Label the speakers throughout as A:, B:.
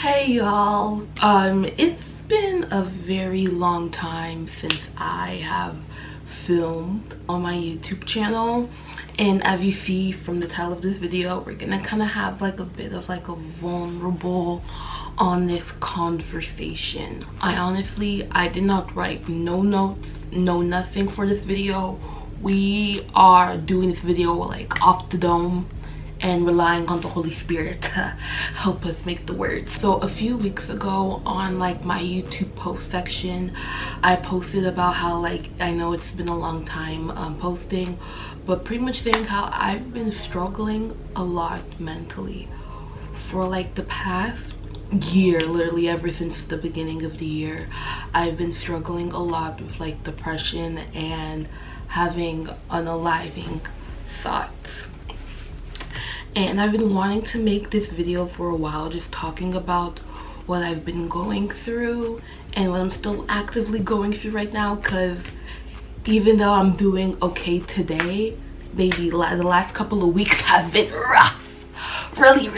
A: Hey y'all, it's been a very long time since I have filmed on my YouTube channel, and as you see from the title of this video, we're gonna kind of have like a bit of like a vulnerable honest conversation. I did not write no notes, no nothing for this video. We are doing this video like off the dome and relying on the Holy Spirit to help us make the words. So a few weeks ago on like my YouTube post section, I posted about how like I know it's been a long time posting, but pretty much saying how I've been struggling a lot mentally for like the past year. Literally ever since the beginning of the year, I've been struggling a lot with like depression and having unaliving thoughts. And I've been wanting to make this video for a while, just talking about what I've been going through and what I'm still actively going through right now, because even though I'm doing okay today, baby, the last couple of weeks have been rough. Really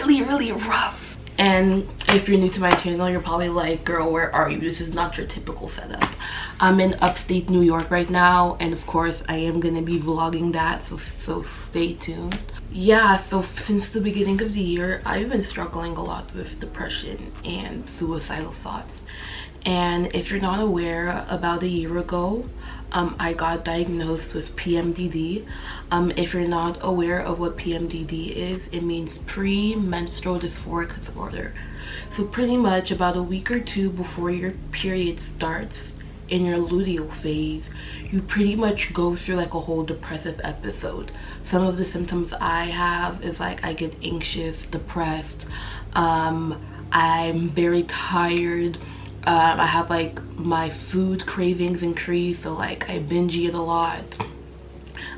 A: rough. And if you're new to my channel, you're probably like, girl, where are you? This is not your typical setup. I'm in upstate New York right now, and of course I am gonna be vlogging that, so stay tuned. Yeah, so since the beginning of the year, I've been struggling a lot with depression and suicidal thoughts. And if you're not aware, about a year ago, I got diagnosed with PMDD. If you're not aware of what PMDD is, it means premenstrual dysphoric disorder. So pretty much about a week or two before your period starts in your luteal phase, you pretty much go through like a whole depressive episode. Some of the symptoms I have is like I get anxious, depressed, I'm very tired, I have like my food cravings increase, so like I binge eat a lot.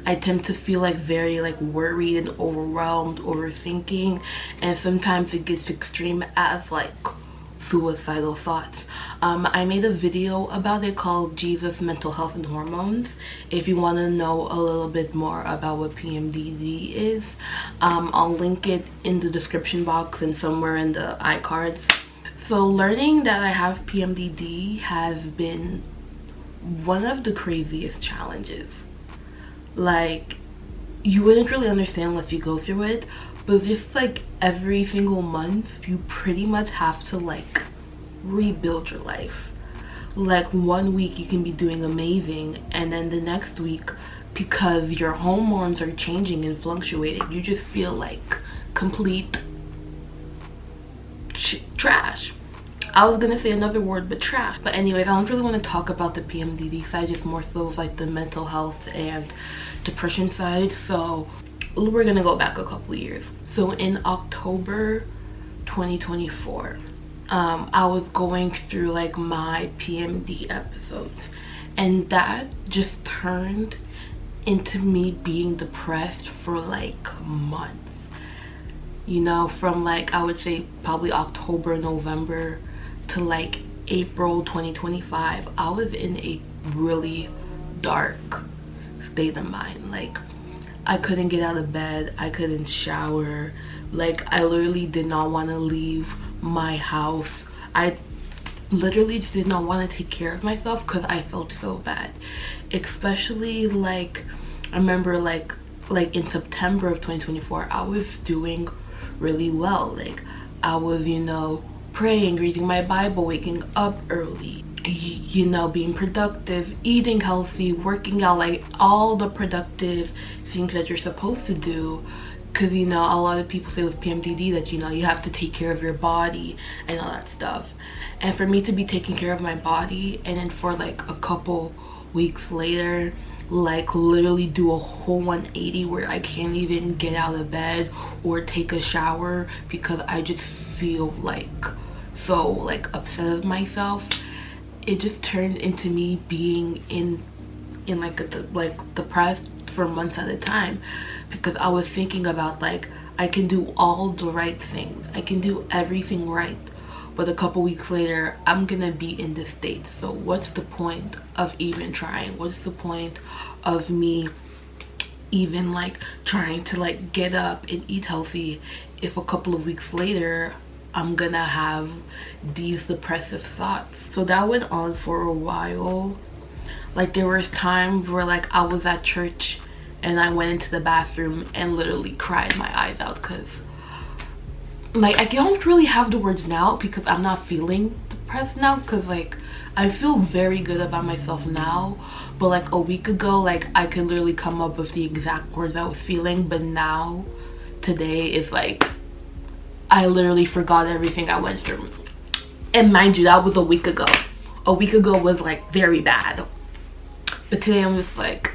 A: I tend to feel like very like worried and overwhelmed, overthinking, and sometimes it gets extreme as like suicidal thoughts. I made a video about it called Jesus, Mental Health and Hormones. If you want to know a little bit more about what PMDD is, I'll link it in the description box and somewhere in the iCards. So learning that I have PMDD has been one of the craziest challenges. Like, you wouldn't really understand unless you go through it, but just like every single month you pretty much have to like rebuild your life. Like 1 week you can be doing amazing, and then the next week, because your hormones are changing and fluctuating, you just feel like complete trash. I was gonna say another word, but trash. But anyways, I don't really want to talk about the PMDD side, just more so of like the mental health and depression side. So we're gonna go back a couple years. So in October 2024, I was going through like my PMD episodes, and that just turned into me being depressed for like months. You know, from like I would say probably October, November to like April 2025, I was in a really dark state of mind. Like, I couldn't get out of bed, I couldn't shower, like I literally did not want to leave my house. I literally just did not want to take care of myself because I felt so bad. Especially like I remember like in September of 2024, I was doing really well. Like I was, you know, praying, reading my Bible, waking up early, you know, being productive, eating healthy, working out, like all the productive things that you're supposed to do. Because, you know, a lot of people say with PMDD that, you know, you have to take care of your body and all that stuff. And for me to be taking care of my body, and then for like a couple weeks later, like literally do a whole 180 where I can't even get out of bed or take a shower because I just feel like so like upset with myself, it just turned into me being in like depressed for months at a time, because I was thinking about like I can do all the right things, I can do everything right, but a couple weeks later I'm gonna be in this state. So what's the point of even trying? What's the point of me even like trying to like get up and eat healthy if a couple of weeks later I'm gonna have these depressive thoughts. So that went on for a while. Like there was times where like I was at church and I went into the bathroom and literally cried my eyes out, because like I don't really have the words now because I'm not feeling depressed now, because like I feel very good about myself now, but like a week ago, like I could literally come up with the exact words I was feeling, but now today is like I literally forgot everything I went through. And mind you, that was a week ago. A week ago was like very bad, but today I'm just like,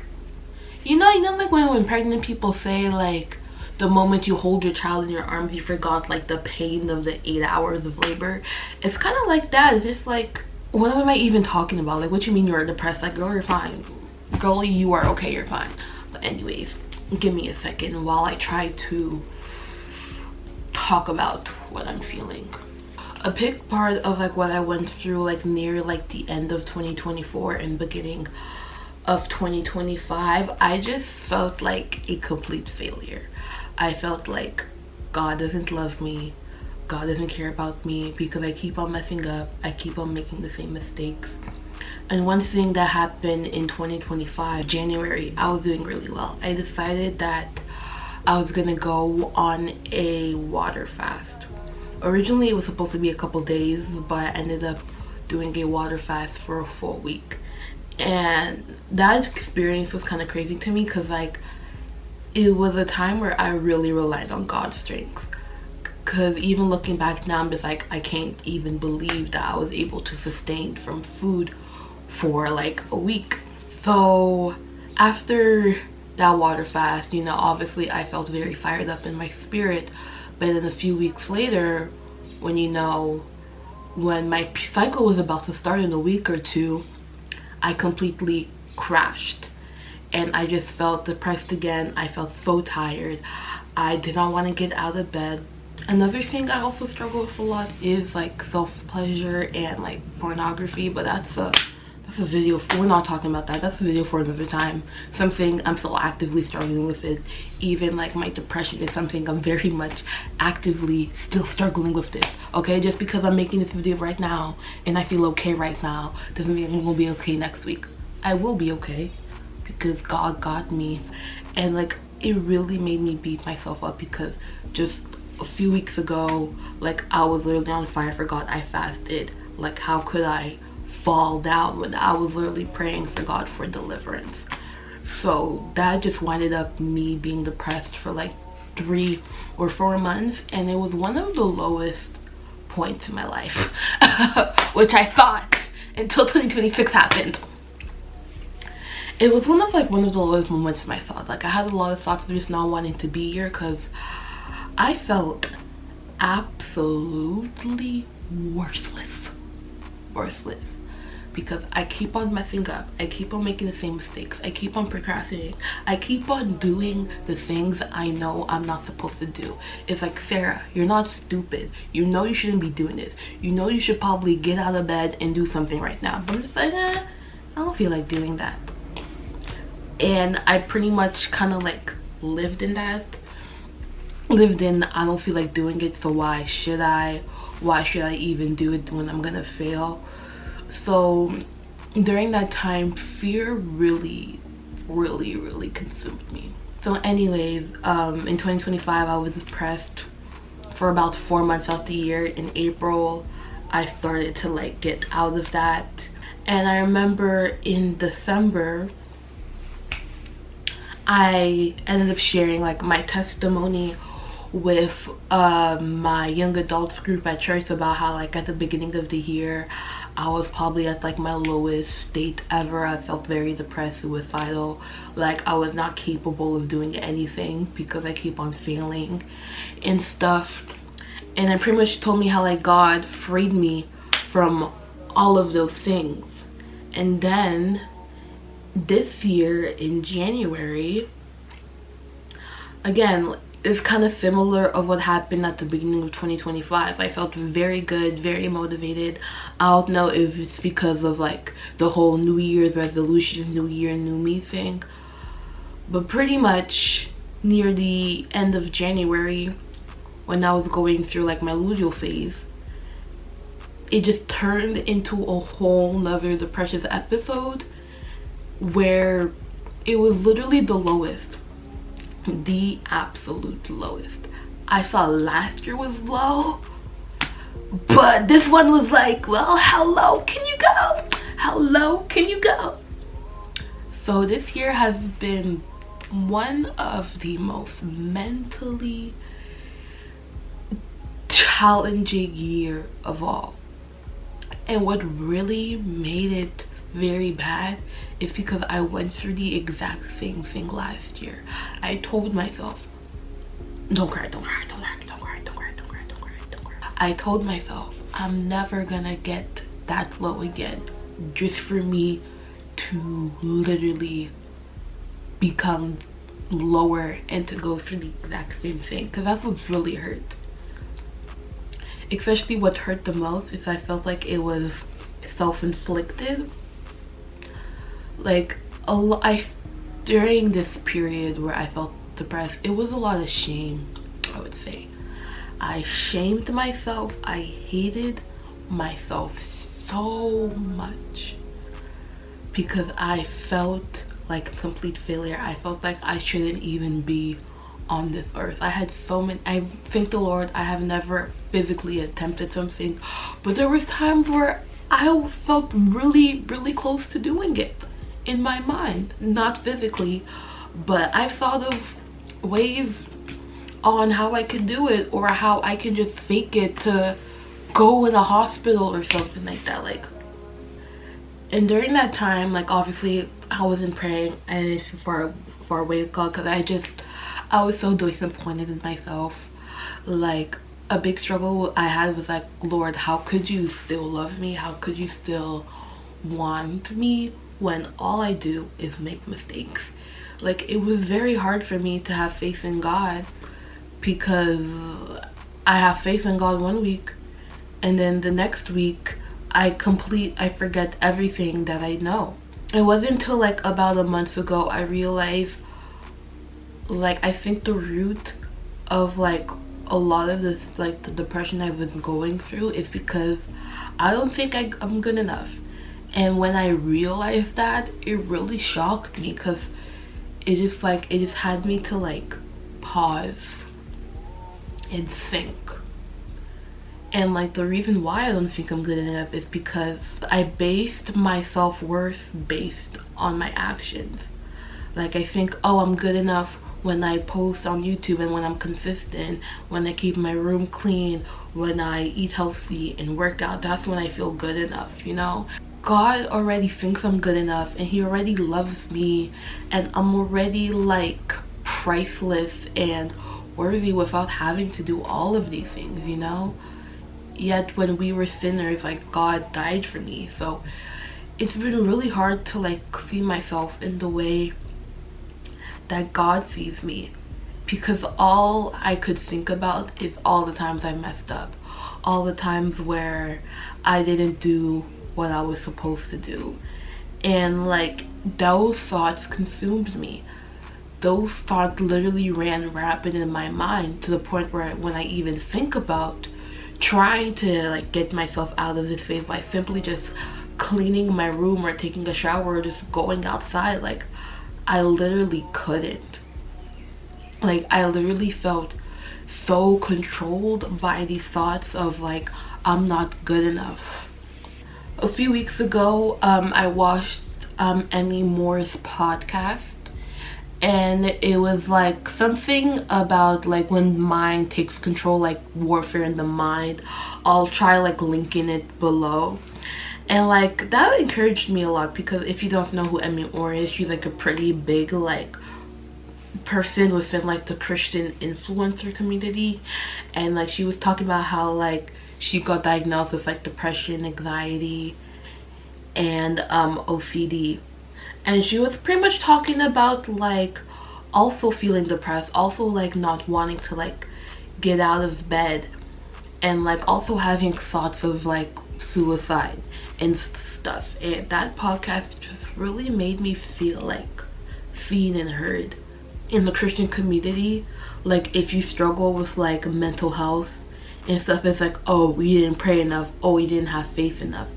A: you know like when pregnant people say like the moment you hold your child in your arms you forgot like the pain of the 8 hours of labor. It's kind of like that. It's just like, what am I even talking about? Like, what you mean you're depressed? Like, girl, you're fine. Girl, you are okay, you're fine. But anyways, give me a second while I try to talk about what I'm feeling. A big part of like what I went through like near like the end of 2024 and beginning of 2025, I just felt like a complete failure. I felt like God doesn't love me, God doesn't care about me, because I keep on messing up, I keep on making the same mistakes. And one thing that happened in 2025 January, I was doing really well. I decided that I was gonna go on a water fast. Originally it was supposed to be a couple days, but I ended up doing a water fast for a full week. And that experience was kind of crazy to me, because like it was a time where I really relied on God's strength. Because even looking back now, I'm just like, I can't even believe that I was able to sustain from food for like a week. So after that water fast, you know, obviously I felt very fired up in my spirit. But then a few weeks later, when you know, when my cycle was about to start in a week or two, I completely crashed and I just felt depressed again. I felt so tired. I did not want to get out of bed. Another thing I also struggle with a lot is like self-pleasure and like pornography, but that's a video for, we're not talking about that. That's a video for another time. Something I'm still actively struggling with is even like my depression is something I'm very much actively still struggling with this. Okay, just because I'm making this video right now and I feel okay right now doesn't mean I'm gonna be okay next week. I will be okay because God got me. And like it really made me beat myself up, because just a few weeks ago, like I was literally on fire for God. I fasted. Like how could I fall down when I was literally praying for God for deliverance? So that just winded up me being depressed for like 3 or 4 months, and it was one of the lowest points in my life which I thought until 2026 happened. It was one of the lowest moments in my thoughts. Like I had a lot of thoughts of just not wanting to be here, because I felt absolutely worthless, because I keep on messing up, I keep on making the same mistakes, I keep on procrastinating, I keep on doing the things I know I'm not supposed to do. It's like, Sarah, you're not stupid, you know you shouldn't be doing this, you know you should probably get out of bed and do something right now. But I'm just like, I don't feel like doing that. And I pretty much kind of like lived in I don't feel like doing it, so why should I even do it when I'm gonna fail? So during that time, fear really consumed me. So anyways, in 2025 I was depressed for about 4 months out the year. In April I started to like get out of that, and I remember in December I ended up sharing like my testimony with my young adults group at church about how like at the beginning of the year I was probably at like my lowest state ever. I felt very depressed, suicidal, like I was not capable of doing anything because I keep on failing and stuff. And I pretty much told me how like God freed me from all of those things. And then this year in January, again, it's kind of similar of what happened at the beginning of 2025. I felt very good, very motivated. I don't know if it's because of like the whole New Year's resolution, New Year, New Me thing, but pretty much near the end of January, when I was going through like my luteal phase, it just turned into a whole nother depressive episode where it was literally the lowest, the absolute lowest. I thought last year was low, but this one was like, well, how low can you go? How low can you go? So this year has been one of the most mentally challenging year of all. And what really made it very bad is because I went through the exact same thing last year. I told myself, don't cry, don't cry, don't cry, don't cry, don't cry, don't cry, don't cry, don't cry. I told myself I'm never gonna get that low again, just for me to literally become lower and to go through the exact same thing, because that's what really hurt. Especially what hurt the most is I felt like it was self-inflicted. Like during this period where I felt depressed, it was a lot of shame, I would say. I shamed myself. I hated myself so much because I felt like a complete failure. I felt like I shouldn't even be on this earth. I had so many, I thank the Lord I have never physically attempted something, but there was times where I felt really close to doing it in my mind, not physically, but I thought of ways on how I could do it, or how I can just fake it to go in a hospital or something like that. Like, and during that time, like, obviously I wasn't praying and far away with God, because I was so disappointed in myself. Like, a big struggle I had was like, Lord, how could you still love me? How could you still want me when all I do is make mistakes? Like, it was very hard for me to have faith in God, because I have faith in God one week and then the next week I forget everything that I know. It wasn't until like about a month ago I realized, like, I think the root of like a lot of this, like the depression I've been going through, is because I don't think I'm good enough. And when I realized that, it really shocked me, because it just had me to like pause and think. And like, the reason why I don't think I'm good enough is because I based my self-worth based on my actions. Like, I think, oh, I'm good enough when I post on YouTube and when I'm consistent, when I keep my room clean, when I eat healthy and work out. That's when I feel good enough, you know? God already thinks I'm good enough, and he already loves me, and I'm already like priceless and worthy without having to do all of these things, you know? Yet when we were sinners, like, God died for me. So it's been really hard to like see myself in the way that God sees me, because all I could think about is all the times I messed up, all the times where I didn't do what I was supposed to do. And like, those thoughts consumed me. Those thoughts literally ran rapid in my mind, to the point where when I even think about trying to like get myself out of this phase by simply just cleaning my room or taking a shower or just going outside, like, I literally couldn't. Like, I literally felt so controlled by these thoughts of like, I'm not good enough. A few weeks ago, I watched Emmy Moore's podcast, and it was like something about like when mind takes control, like warfare in the mind. I'll try like linking it below. And like, that encouraged me a lot, because if you don't know who Emmy Moore is, she's like a pretty big like person within like the Christian influencer community. And like, she was talking about how like she got diagnosed with like depression, anxiety, and OCD. And she was pretty much talking about like also feeling depressed, also like not wanting to like get out of bed, and like also having thoughts of like suicide and stuff. And that podcast just really made me feel like seen and heard in the Christian community, like if you struggle with like mental health and stuff, it's like, oh, we didn't pray enough, oh, we didn't have faith enough.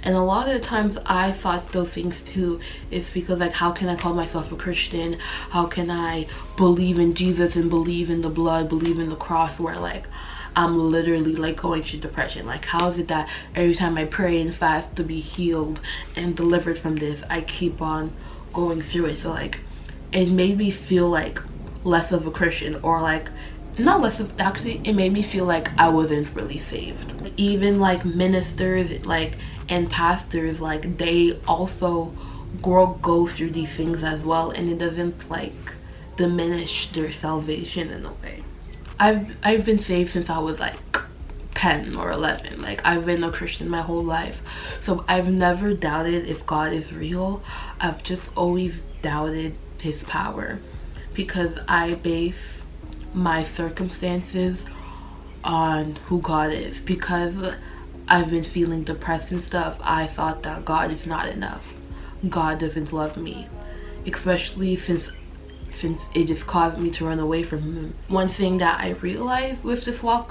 A: And a lot of the times I thought those things too. It's because like, how can I call myself a Christian? How can I believe in Jesus and believe in the blood, believe in the cross, where like I'm literally like going through depression? Like, how is it that every time I pray and fast to be healed and delivered from this, I keep on going through it? So like, it made me feel like less of a Christian, or like not less of, actually it made me feel like I wasn't really saved. Even like ministers like and pastors, like they also go through these things as well, and it doesn't like diminish their salvation in a way. I've been saved since I was like 10 or 11. Like, I've been a Christian my whole life, so I've never doubted if God is real. I've just always doubted his power, because I base my circumstances on who God is. Because I've been feeling depressed and stuff, I thought that God is not enough. God doesn't love me, especially since it just caused me to run away from him. One thing that I realized with this walk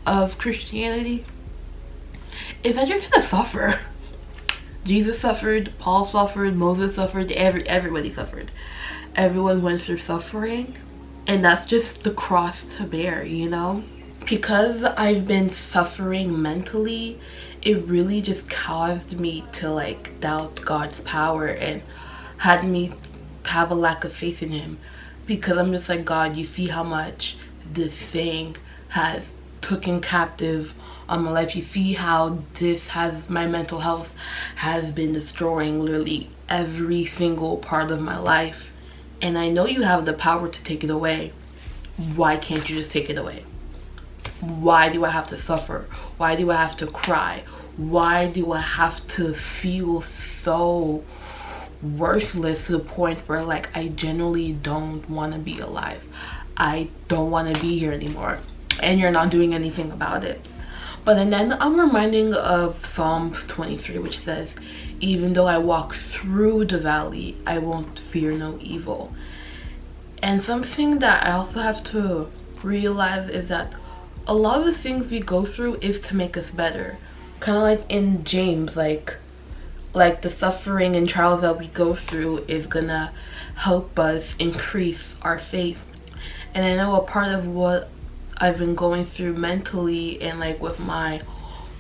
A: of Christianity is that you're gonna suffer. Jesus suffered, Paul suffered, Moses suffered, everybody suffered. Everyone went through suffering, and that's just the cross to bear, you know? Because I've been suffering mentally, it really just caused me to like doubt God's power and had me have a lack of faith in him. Because I'm just like, God, you see how much this thing has taken captive on my life. You see how this has, my mental health has been destroying literally every single part of my life, and I know you have the power to take it away. Why can't you just take it away? Why do I have to suffer? Why do I have to cry? Why do I have to feel so worthless to the point where like I genuinely don't want to be alive? I don't want to be here anymore, and you're not doing anything about it. But and then I'm reminding of Psalm 23, which says, even though I walk through the valley, I won't fear no evil. And something that I also have to realize is that a lot of the things we go through is to make us better. Kind of like in James, like the suffering and trials that we go through is gonna help us increase our faith. And I know a part of what I've been going through mentally and like with my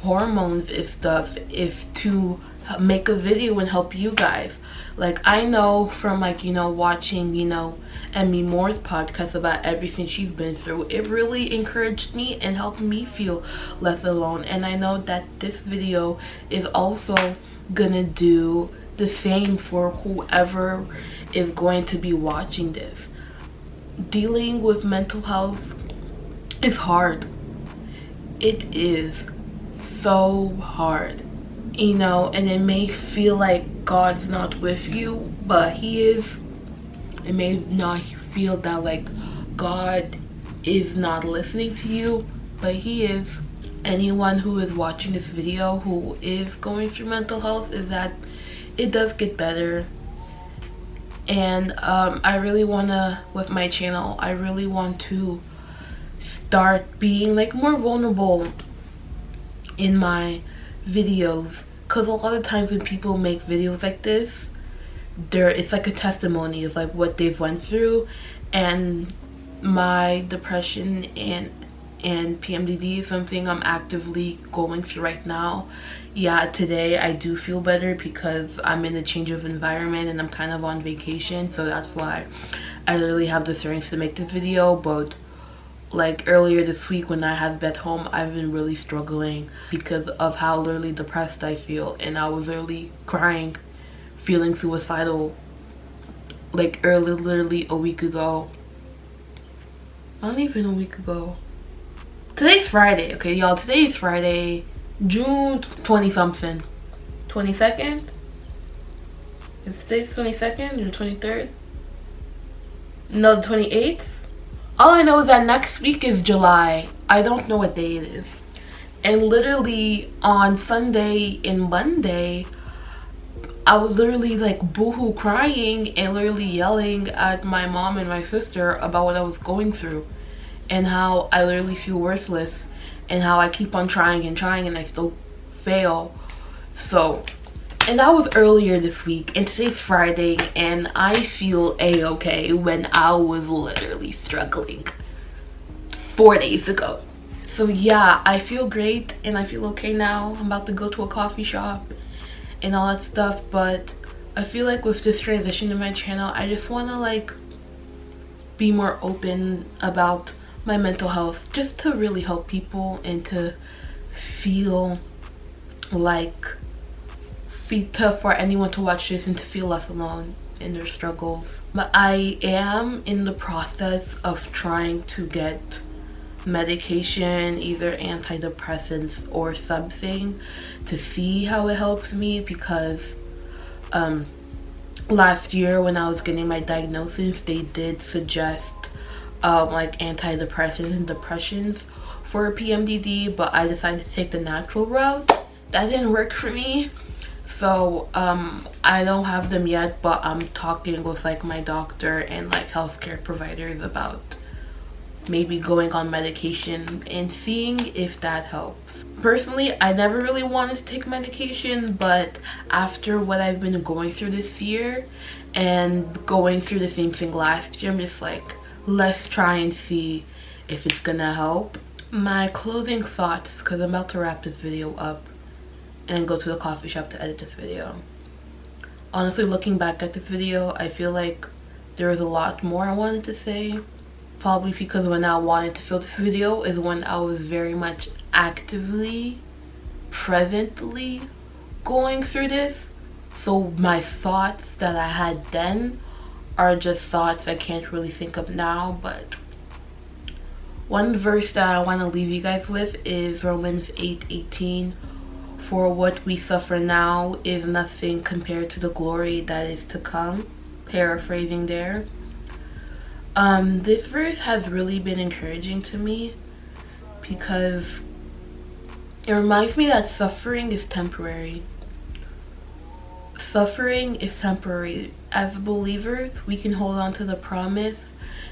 A: hormones and stuff is to make a video and help you guys. Like, I know from like, you know, watching, you know, Emmy Moore's podcast about everything she's been through, it really encouraged me and helped me feel less alone. And I know that this video is also gonna do the same for whoever is going to be watching this. Dealing with mental health is hard. It is so hard, you know, and it may feel like God's not with you, but he is. It may not feel that like God is not listening to you, but he is. Anyone who is watching this video who is going through mental health, is that it does get better. And I really wanna, with my channel, I really want to start being like more vulnerable in my videos, because a lot of times when people make videos like this, it's like a testimony of like what they've went through. And my depression and PMDD is something I'm actively going through right now. Yeah, today I do feel better because I'm in a change of environment and I'm kind of on vacation, so that's why I literally have the strength to make this video. But like earlier this week when I had bed home, I've been really struggling because of how literally depressed I feel, and I was literally crying, feeling suicidal like literally a week ago. Not even a week ago. Today's Friday, okay y'all, today is Friday, June 20 something, 22nd. Is today's 22nd or 23rd? No, the 28th. All I know is that next week is July. I don't know what day it is. And literally on Sunday and Monday, I was literally like boohoo crying and literally yelling at my mom and my sister about what I was going through and how I literally feel worthless and how I keep on trying and trying and I still fail. So, and that was earlier this week, and today's Friday, and I feel a-okay when I was literally struggling 4 days ago. So yeah, I feel great and I feel okay now. I'm about to go to a coffee shop and all that stuff, but I feel like with this transition in my channel, I just want to like be more open about my mental health, just to really help people and to feel like for anyone to watch this and to feel less alone in their struggles. But I am in the process of trying to get medication, either antidepressants or something, to see how it helps me, because last year when I was getting my diagnosis, they did suggest like antidepressants and depressions for PMDD, but I decided to take the natural route. That didn't work for me. So I don't have them yet, but I'm talking with like my doctor and like healthcare providers about maybe going on medication and seeing if that helps. Personally, I never really wanted to take medication, but after what I've been going through this year and going through the same thing last year, I'm just like, let's try and see if it's gonna help. My closing thoughts, because I'm about to wrap this video up and go to the coffee shop to edit this video. Honestly, looking back at this video, I feel like there was a lot more I wanted to say. Probably because when I wanted to film this video is when I was very much actively, presently going through this. So my thoughts that I had then are just thoughts I can't really think of now. But one verse that I want to leave you guys with is Romans 8:18. For what we suffer now is nothing compared to the glory that is to come. Paraphrasing there. This verse has really been encouraging to me because it reminds me that suffering is temporary. Suffering is temporary. As believers, we can hold on to the promise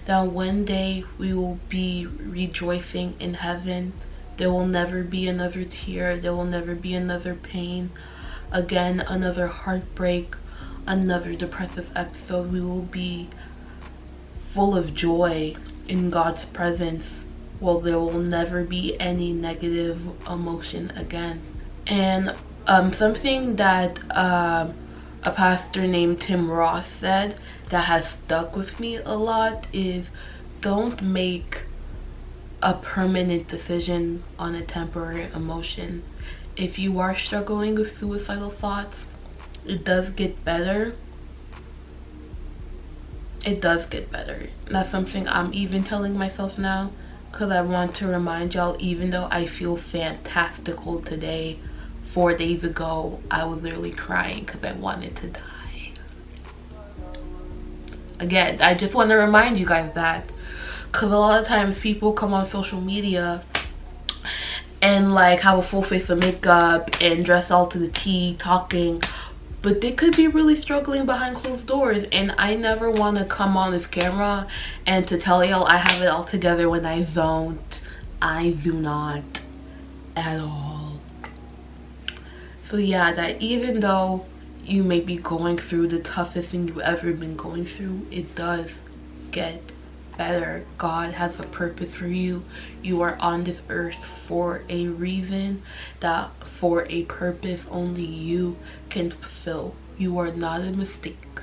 A: that one day we will be rejoicing in heaven. There will never be another tear. There will never be another pain. Again, another heartbreak, another depressive episode. We will be full of joy in God's presence. Well, there will never be any negative emotion again. And something that a pastor named Tim Ross said that has stuck with me a lot is, don't make a permanent decision on a temporary emotion. If you are struggling with suicidal thoughts, it does get better. It does get better. That's something I'm even telling myself now, because I want to remind y'all, even though I feel fantastical today, 4 days ago I was literally crying because I wanted to die. Again, I just want to remind you guys that, because a lot of times people come on social media and like have a full face of makeup and dress all to the T, talking, but they could be really struggling behind closed doors. And I never want to come on this camera and to tell y'all I have it all together when I don't. I do not at all. So yeah, that even though you may be going through the toughest thing you've ever been going through, it does get better. God has a purpose for you. You are on this earth for a reason, that for a purpose only you can fulfill. You are not a mistake.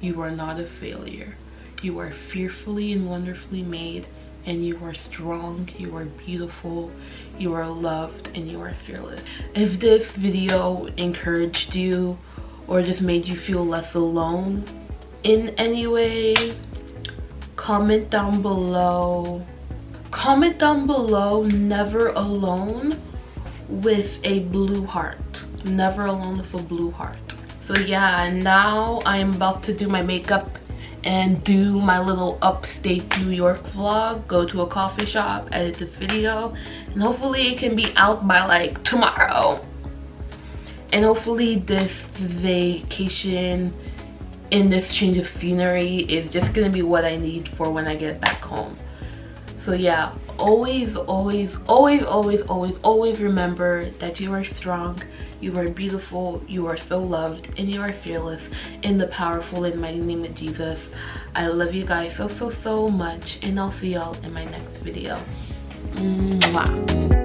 A: You are not a failure. You are fearfully and wonderfully made, and you are strong, you are beautiful, you are loved, and you are fearless. If this video encouraged you or just made you feel less alone in any way, comment down below. Comment down below never alone with a blue heart. Never alone with a blue heart. So yeah, now I am about to do my makeup and do my little upstate New York vlog. Go to a coffee shop, edit this video, and hopefully it can be out by like tomorrow. And hopefully this vacation and this change of scenery is just gonna be what I need for when I get back home. So yeah, always remember that you are strong, you are beautiful, you are so loved, and you are fearless in the powerful and mighty name of Jesus. I love you guys so much, and I'll see y'all in my next video. Mwah.